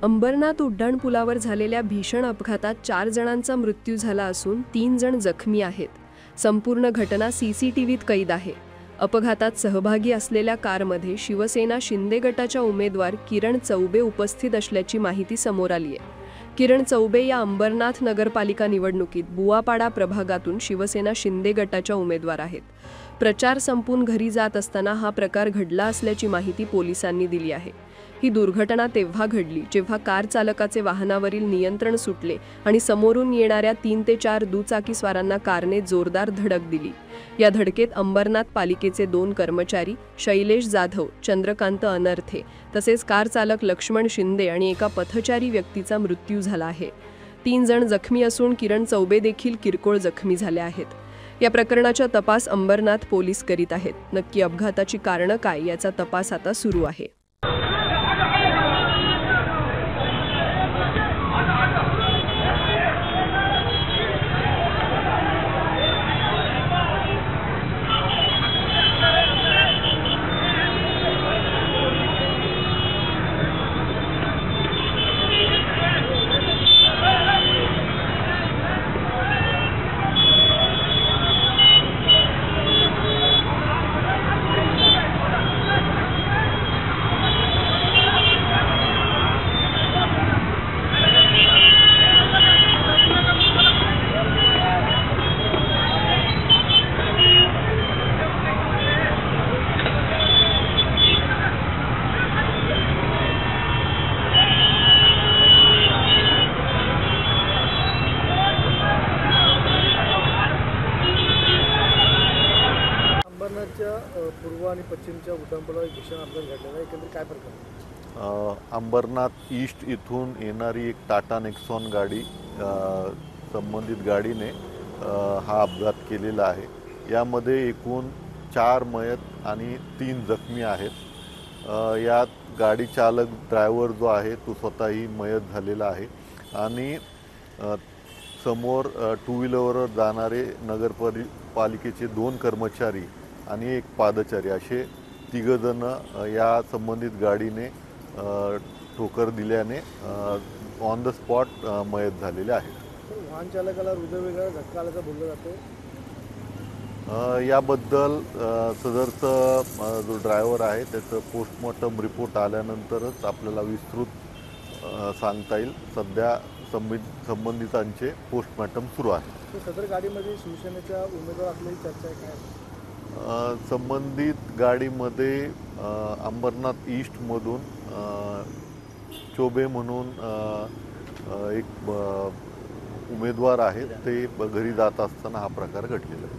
अंबरनाथ उड्डाणपुलावर झालेल्या भीषण अपघातात 4 जणांचा मृत्यू झाला असून 3 जण जखमी आहेत। संपूर्ण घटना सीसीटीव्हीत कैद आहे। अपघातात सहभागी असलेल्या कारमध्ये शिवसेना शिंदे गटाच्या उमेदवार किरण चौबे उपस्थित असल्याची माहिती समोर आली आहे। किरण चौबे या अंबरनाथ नगरपालिका निवडणुकीत बुवापाडा प्रभागातून शिवसेना शिंदे गटाच्या उमेदवार आहेत। प्रचार संपून घरी जात असताना हा प्रकार घडला असल्याची माहिती पोलिसांनी दिली आहे। ही दुर्घटना तेव्हा घडली जेव्हा कार चालकाचे वाहनावरील नियंत्रण सुटले आणि समोरून येणाऱ्या 3 ते 4 दुचाकी स्वारांना कारने जोरदार धडक दिली। या धडकेत अंबरनाथ पालिकेचे 2 कर्मचारी शैलेश जाधव, चंद्रकांत अनर्थे तसेच कार चालक लक्ष्मण शिंदे आणि एका पथचारी व्यक्तीचा मृत्यू झाला आहे। 3 जण जखमी असून किरण चौबे देखील किरकोळ जखमी झाले आहेत। या प्रकरणाचा तपास अंबरनाथ पोलीस करीत आहेत। नक्की अपघाताची कारणं काय याचा तपास आता सुरू आहे। पूर्व आणि पश्चिमच्या उड्डाणपुलावर भीषण अपघात घडलेला आहे। एकंदरीत काय प्रकार आहे? अंबरनाथ ईस्ट इथून येणारी एक टाटा नेक्सॉन गाडी संबंधित गाडीने हा अपघात केलेला आहे। यामध्ये एकूण 4 मयत आणि 3 जखमी आहेत। यात गाडी चालक ड्रायव्हर जो आहे तो स्वतःही मयत झालेला आहे आणि समोर 2 व्हीलरवर जाणारे नगरपालिकेचे 2 कर्मचारी आणि एक पादचारी असे 3 जण या संबंधित गाडीने ठोकर दिल्याने ऑन द स्पॉट मयत झालेले आहेत। वाहन चालकाला हृदयविकार झटका आल्याचं बोललं जातं। याबद्दल सदरचा जो ड्रायव्हर आहे त्याचं पोस्टमॉर्टम रिपोर्ट आल्यानंतरच आपल्याला विस्तृत सांगता येईल। सध्या संबंधितांचे पोस्टमॉर्टम सुरू आहे। सदर गाडीमध्ये शिवसेनेच्या उमेदवार असल्याची चर्चा आहे काय? संबंधित गाडीमध्ये अंबरनाथ ईस्टमधून चौबे म्हणून एक उमेदवार आहेत। ते घरी जात असताना हा प्रकार घडलेला आहे।